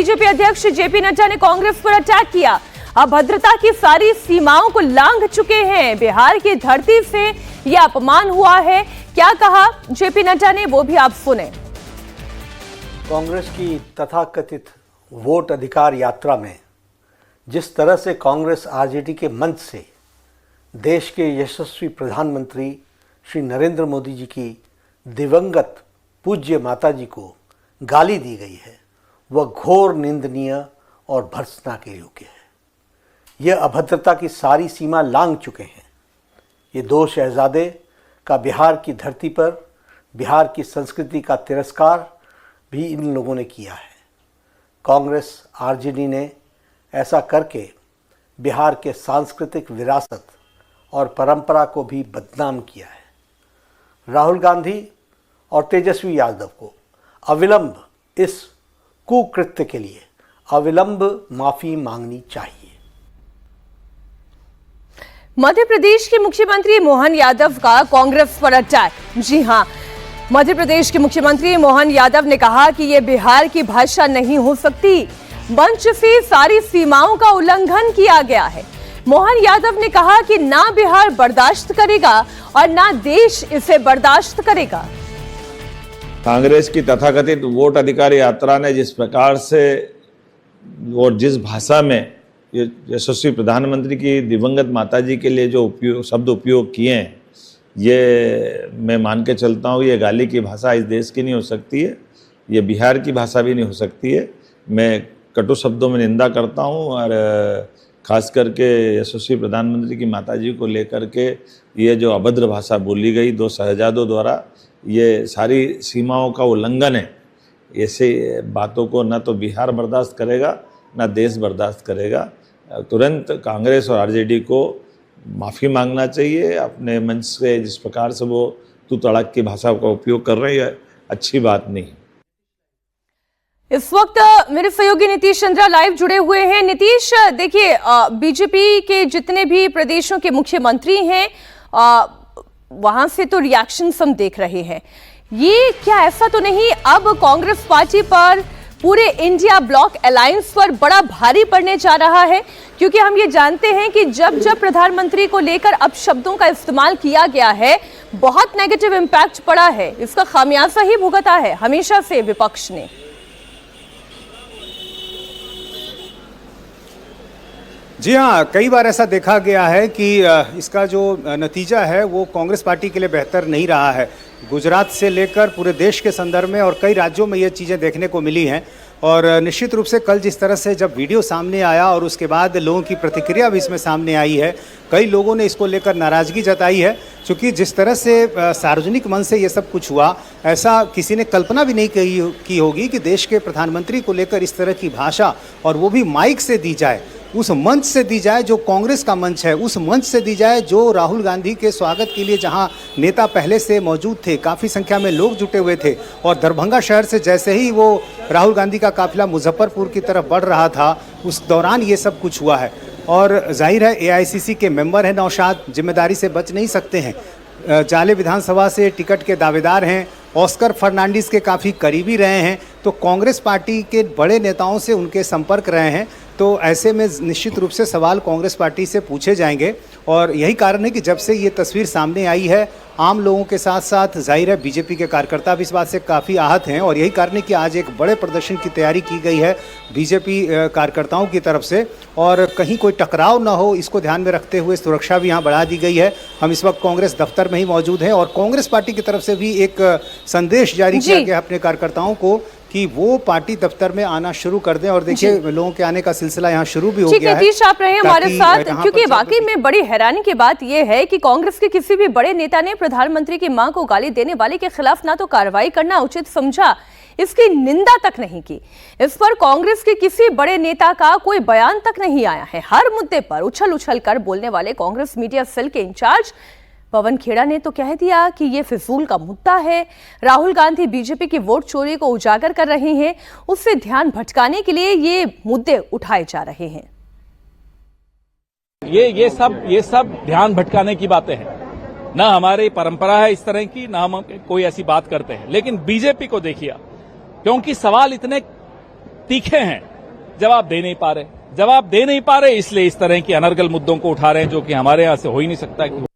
BJP अध्यक्ष JP Nadda ने कांग्रेस पर अटैक किया। अभद्रता की सारी सीमाओं को लांघ चुके हैं। बिहार की धरती से यह अपमान हुआ है। क्या कहा जेपी नड्डा ने, वो भी आप सुने। कांग्रेस की तथाकथित वोट अधिकार यात्रा में जिस तरह से कांग्रेस आरजेडी के मंच से देश के यशस्वी प्रधानमंत्री श्री नरेंद्र मोदी जी की दिवंगत पूज्य माता जी को गाली दी गई है, वह घोर निंदनीय और भर्त्सना के योग्य है। यह अभद्रता की सारी सीमा लांघ चुके हैं। ये दो शहजादे का बिहार की धरती पर बिहार की संस्कृति का तिरस्कार भी इन लोगों ने किया है। कांग्रेस आरजेडी ने ऐसा करके बिहार के सांस्कृतिक विरासत और परंपरा को भी बदनाम किया है। राहुल गांधी और तेजस्वी यादव को अविलंब इस कुकृत्य के लिए अविलंब माफी मांगनी चाहिए। मध्य प्रदेश के मुख्यमंत्री मोहन यादव का कांग्रेस पर अटैक। जी हां, मध्य प्रदेश के मुख्यमंत्री मोहन यादव ने कहा कि यह बिहार की भाषा नहीं हो सकती। मंच से सारी सीमाओं का उल्लंघन किया गया है। मोहन यादव ने कहा कि ना बिहार बर्दाश्त करेगा और ना देश इसे बर्दाश्त करेगा। कांग्रेस की तथाकथित वोट अधिकार यात्रा ने जिस प्रकार से और जिस भाषा में यशस्वी प्रधानमंत्री की दिवंगत माताजी के लिए जो शब्द उपयोग किए हैं, ये मैं मान के चलता हूँ, ये गाली की भाषा इस देश की नहीं हो सकती है, ये बिहार की भाषा भी नहीं हो सकती है। मैं कटु शब्दों में निंदा करता हूँ और खास करके यशस्वी प्रधानमंत्री की माताजी को लेकर के ये जो अभद्र भाषा बोली गई दो शहजादों द्वारा, ये सारी सीमाओं का उल्लंघन है। ऐसे बातों को न तो बिहार बर्दाश्त करेगा न देश बर्दाश्त करेगा। तुरंत कांग्रेस और आरजेडी को माफ़ी मांगना चाहिए। अपने मंच से जिस प्रकार से वो तू तड़क की भाषा का उपयोग कर रहे हैं, अच्छी बात नहीं। इस वक्त मेरे सहयोगी नीतीश चंद्रा लाइव जुड़े हुए हैं। नीतीश, देखिए, बीजेपी के जितने भी प्रदेशों के मुख्यमंत्री हैं, वहां से तो रिएक्शंस हम देख रहे हैं। ये क्या ऐसा तो नहीं अब कांग्रेस पार्टी पर, पूरे इंडिया ब्लॉक अलायंस पर बड़ा भारी पड़ने जा रहा है? क्योंकि हम ये जानते हैं कि जब जब प्रधानमंत्री को लेकर अब शब्दों का इस्तेमाल किया गया है, बहुत नेगेटिव इम्पैक्ट पड़ा है। इसका खामियाजा ही भुगता है हमेशा से विपक्ष ने। जी हाँ, कई बार ऐसा देखा गया है कि इसका जो नतीजा है वो कांग्रेस पार्टी के लिए बेहतर नहीं रहा है। गुजरात से लेकर पूरे देश के संदर्भ में और कई राज्यों में ये चीज़ें देखने को मिली हैं। और निश्चित रूप से कल जिस तरह से जब वीडियो सामने आया और उसके बाद लोगों की प्रतिक्रिया भी इसमें सामने आई है, कई लोगों ने इसको लेकर नाराज़गी जताई है। क्योंकि जिस तरह से सार्वजनिक मंच से ये सब कुछ हुआ, ऐसा किसी ने कल्पना भी नहीं की होगी कि देश के प्रधानमंत्री को लेकर इस तरह की भाषा, और वो भी माइक से दी जाए, उस मंच से दी जाए जो कांग्रेस का मंच है, उस मंच से दी जाए जो राहुल गांधी के स्वागत के लिए जहां नेता पहले से मौजूद थे, काफ़ी संख्या में लोग जुटे हुए थे। और दरभंगा शहर से जैसे ही वो राहुल गांधी का काफिला मुजफ्फरपुर की तरफ बढ़ रहा था, उस दौरान ये सब कुछ हुआ है। और जाहिर है एआईसीसी के मेंबर हैं नौशाद, जिम्मेदारी से बच नहीं सकते हैं। जाले विधानसभा से टिकट के दावेदार हैं, ऑस्कर फर्नांडिस के काफ़ी करीबी रहे हैं, तो कांग्रेस पार्टी के बड़े नेताओं से उनके संपर्क रहे हैं। तो ऐसे में निश्चित रूप से सवाल कांग्रेस पार्टी से पूछे जाएंगे। और यही कारण है कि जब से ये तस्वीर सामने आई है, आम लोगों के साथ साथ जाहिर है बीजेपी के कार्यकर्ता भी इस बात से काफ़ी आहत हैं। और यही कारण है कि आज एक बड़े प्रदर्शन की तैयारी की गई है बीजेपी कार्यकर्ताओं की तरफ से, और कहीं कोई टकराव ना हो इसको ध्यान में रखते हुए सुरक्षा भी यहाँ बढ़ा दी गई है। हम इस वक्त कांग्रेस दफ्तर में ही मौजूद हैं और कांग्रेस पार्टी की तरफ से भी एक संदेश जारी किया गया अपने कार्यकर्ताओं को कि वो पार्टी दफ्तर में आना शुरू कर दें। और देखिए, लोगों के आने का सिलसिला यहाँ शुरू भी हो गया है। नीतीश, आप रहे हमारे साथ, क्योंकि वाकई में बड़ी हैरानी की बात यह है कि कांग्रेस के किसी भी बड़े नेता ने प्रधानमंत्री की मां को गाली देने वाले के खिलाफ ना तो कार्रवाई करना उचित समझा, इसकी निंदा तक नहीं की। इस पर कांग्रेस के किसी बड़े नेता का कोई बयान तक नहीं आया है। हर मुद्दे पर उछल उछल कर बोलने वाले कांग्रेस मीडिया सेल के इंचार्ज पवन खेड़ा ने तो कह दिया कि ये फिजूल का मुद्दा है। राहुल गांधी बीजेपी की वोट चोरी को उजागर कर रहे हैं, उससे ध्यान भटकाने के लिए ये मुद्दे उठाए जा रहे हैं। ये सब ध्यान भटकाने की बातें हैं। ना हमारी परंपरा है इस तरह की, ना हम कोई ऐसी बात करते हैं। लेकिन बीजेपी को देखिए, क्योंकि सवाल इतने तीखे हैं जवाब दे नहीं पा रहे इसलिए इस तरह के अनर्गल मुद्दों को उठा रहे हैं जो कि हमारे यहां से हो ही नहीं सकता।